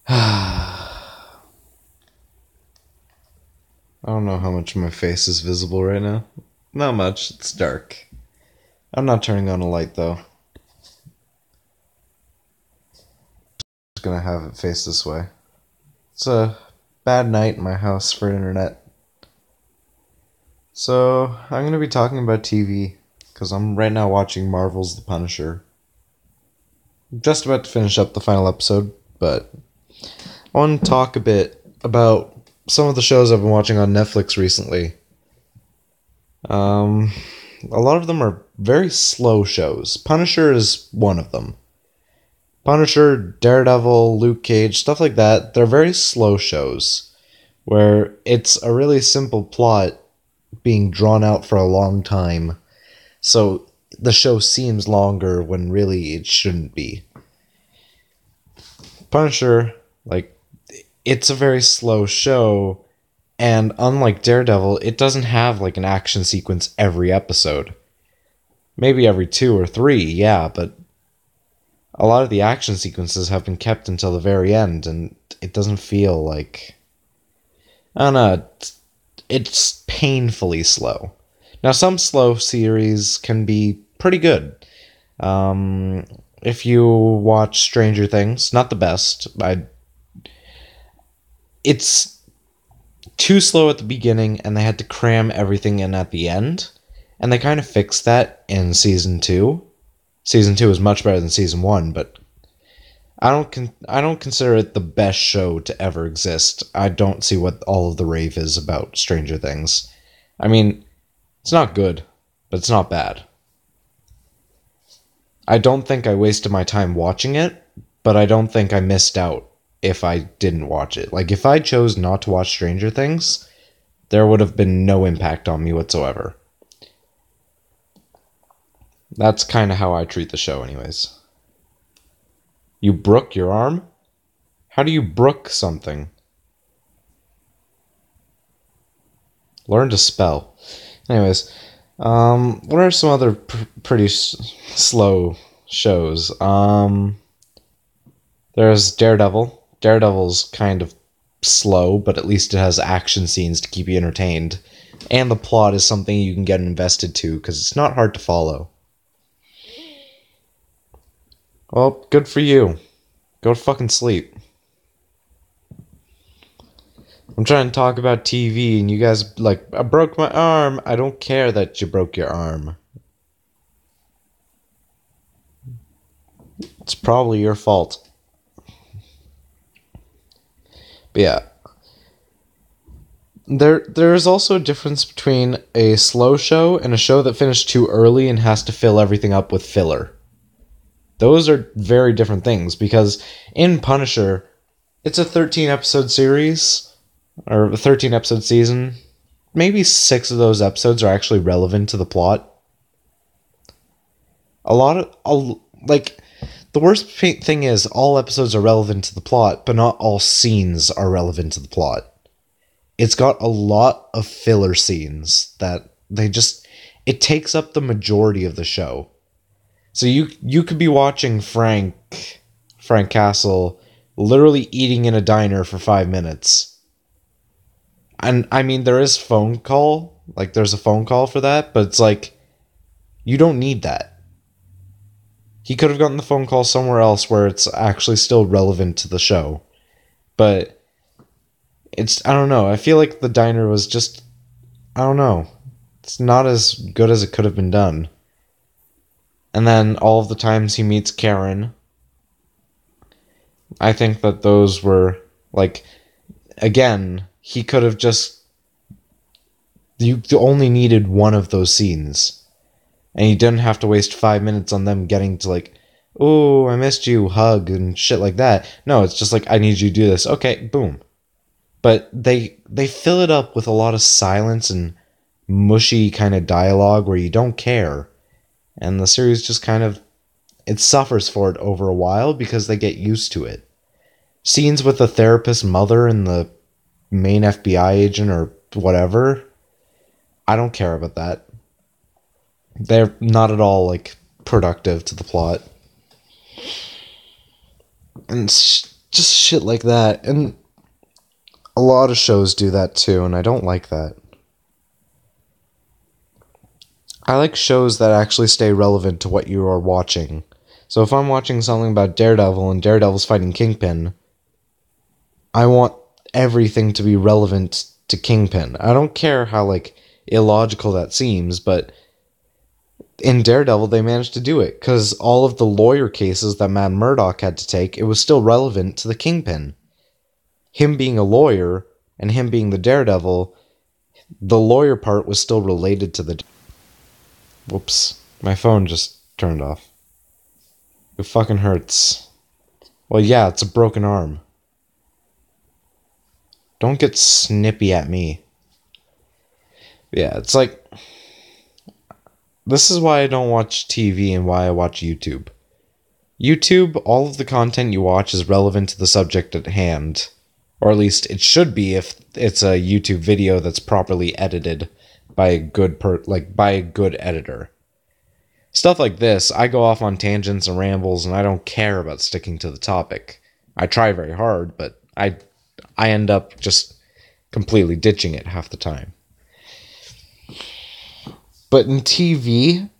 I don't know how much my face is visible right now. Not much, it's dark. I'm not turning on a light though. Just gonna have it face this way. It's a bad night in my house for internet. So, I'm gonna be talking about TV, because I'm right now watching Marvel's The Punisher. I'm just about to finish up the final episode, but I want to talk a bit about some of the shows I've been watching on Netflix recently. Um, a lot of them are very slow shows. Punisher is one of them. Punisher, Daredevil, Luke Cage, stuff like that, they're very slow shows where it's a really simple plot being drawn out for a long time. So the show seems longer when really it shouldn't be. Punisher, like, it's a very slow show, and unlike Daredevil, it doesn't have like an action sequence every episode. Maybe every two or three, yeah, but a lot of the action sequences have been kept until the very end, and it doesn't feel like. I don't know, it's painfully slow. Now, some slow series can be pretty good. Um, if you watch Stranger Things, not the best. It's too slow at the beginning, and they had to cram everything in at the end, and they kind of fixed that in season two. Season two is much better than season one, but I don't consider it the best show to ever exist. I don't see what all of the rave is about Stranger Things. I mean, it's not good, but it's not bad. I don't think I wasted my time watching it, but I don't think I missed out if I didn't watch it. Like, if I chose not to watch Stranger Things, there would have been no impact on me whatsoever. That's kind of how I treat the show, anyways. You broke your arm? How do you brook something? Learn to spell. Anyways, what are some other pretty slow shows? There's Daredevil. Daredevil's kind of slow, but at least it has action scenes to keep you entertained. And the plot is something you can get invested to, because it's not hard to follow. Well, good for you. Go to fucking sleep. I'm trying to talk about TV, and you guys, like, I broke my arm. I don't care that you broke your arm. It's probably your fault. But yeah. There is also a difference between a slow show and a show that finished too early and has to fill everything up with filler. Those are very different things, because in Punisher, it's a 13 episode series, or a 13 episode season. Maybe 6 of those episodes are actually relevant to the plot. Like, the worst thing is all episodes are relevant to the plot, but not all scenes are relevant to the plot. It's got a lot of filler scenes that it takes up the majority of the show. So you could be watching Frank Castle literally eating in a diner for 5 minutes. And I mean, there's a phone call for that, but it's like, you don't need that. He could have gotten the phone call somewhere else where it's actually still relevant to the show. But I don't know, I feel like the diner was just, I don't know, it's not as good as it could have been done. And then all of the times he meets Karen, I think that those were, like, again, he could have just, you only needed one of those scenes. And you didn't have to waste 5 minutes on them getting to, like, oh, I missed you, hug, and shit like that. No, it's just like, I need you to do this. Okay, boom. But they fill it up with a lot of silence and mushy kind of dialogue where you don't care. And the series just kind of, it suffers for it over a while because they get used to it. Scenes with the therapist mother and the main FBI agent or whatever, I don't care about that. They're not at all, like, productive to the plot. And just shit like that. And a lot of shows do that too, and I don't like that. I like shows that actually stay relevant to what you are watching. So if I'm watching something about Daredevil and Daredevil's fighting Kingpin, I want everything to be relevant to Kingpin. I don't care how, like, illogical that seems, but in Daredevil, they managed to do it, because all of the lawyer cases that Matt Murdock had to take, it was still relevant to the Kingpin. Him being a lawyer, and him being the Daredevil, the lawyer part was still related to the... Whoops. My phone just turned off. It fucking hurts. Well, yeah, it's a broken arm. Don't get snippy at me. Yeah, it's like... This is why I don't watch TV and why I watch YouTube. YouTube, all of the content you watch is relevant to the subject at hand. Or at least it should be if it's a YouTube video that's properly edited by a good by a good editor. Stuff like this, I go off on tangents and rambles and I don't care about sticking to the topic. I try very hard, but I end up just completely ditching it half the time. But in TV,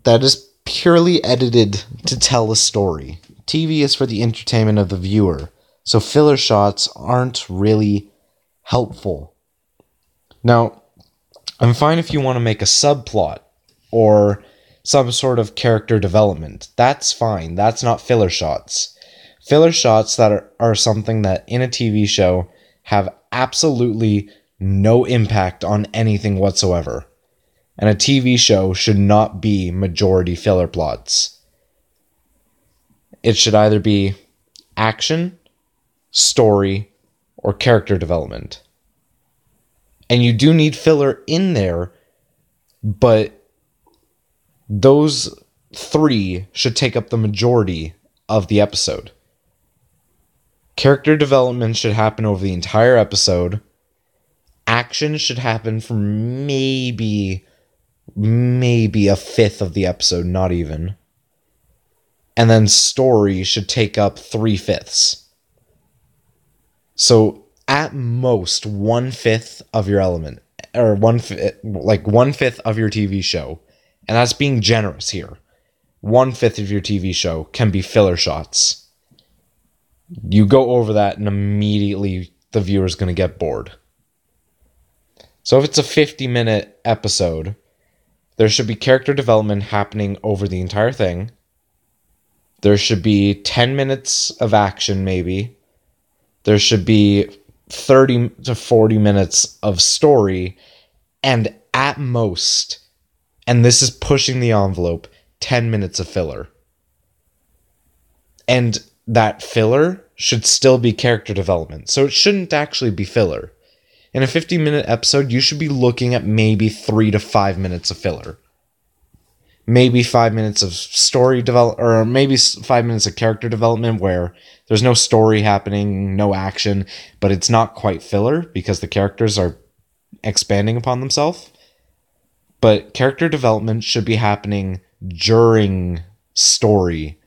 that is purely edited to tell a story. TV is for the entertainment of the viewer, so filler shots aren't really helpful. Now, I'm fine if you want to make a subplot or some sort of character development. That's fine. That's not filler shots. Filler shots that are something that in a TV show have absolutely no impact on anything whatsoever. And a TV show should not be majority filler plots. It should either be action, story, or character development. And you do need filler in there, but those three should take up the majority of the episode. Character development should happen over the entire episode. Action should happen for maybe a fifth of the episode, not even. And then story should take up 3/5. So at most 1/5 of your element, or 1/5 of your TV show, and that's being generous here. 1/5 of your TV show can be filler shots. You go over that and immediately the viewer's going to get bored. So if it's a 50-minute episode, there should be character development happening over the entire thing. There should be 10 minutes of action, maybe. There should be 30 to 40 minutes of story. And at most, and this is pushing the envelope, 10 minutes of filler. And that filler should still be character development. So it shouldn't actually be filler. In a 50-minute episode, you should be looking at maybe 3 to 5 minutes of filler. Maybe 5 minutes of story or maybe 5 minutes of character development where there's no story happening, no action, but it's not quite filler because the characters are expanding upon themselves. But character development should be happening during story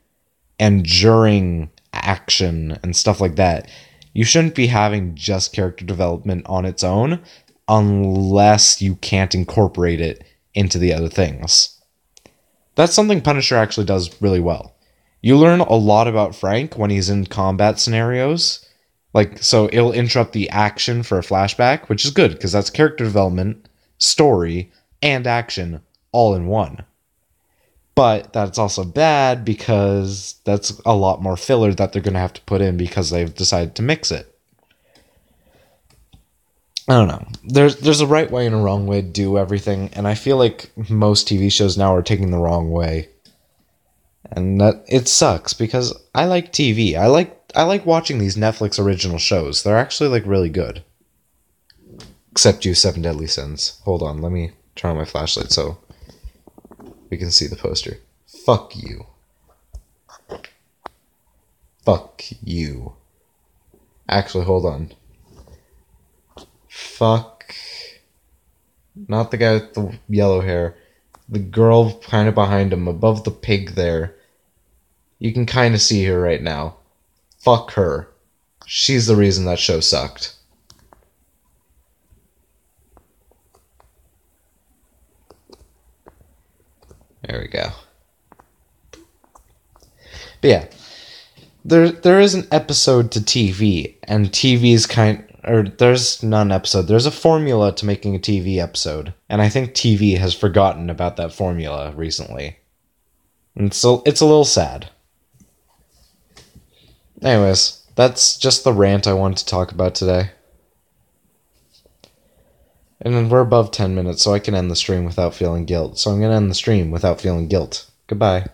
and during action and stuff like that. You shouldn't be having just character development on its own unless you can't incorporate it into the other things. That's something Punisher actually does really well. You learn a lot about Frank when he's in combat scenarios. So it'll interrupt the action for a flashback, which is good because that's character development, story, and action all in one. But that's also bad because that's a lot more filler that they're going to have to put in because they've decided to mix it. I don't know. There's a right way and a wrong way to do everything, and I feel like most TV shows now are taking the wrong way. And that it sucks because I like TV. I like watching these Netflix original shows. They're actually really good. Except you 7 Deadly Sins. Hold on, let me turn on my flashlight so we can see the poster. Fuck you. Fuck you. Actually, hold on. Fuck. Not the guy with the yellow hair. The girl kind of behind him, above the pig there. You can kind of see her right now. Fuck her. She's the reason that show sucked. There we go. But yeah, there is an episode to TV, and TV's there's not an episode. There's a formula to making a TV episode, and I think TV has forgotten about that formula recently. And so it's a little sad. Anyways, that's just the rant I wanted to talk about today. And then we're above 10 minutes, so I can end the stream without feeling guilt. So I'm going to end the stream without feeling guilt. Goodbye.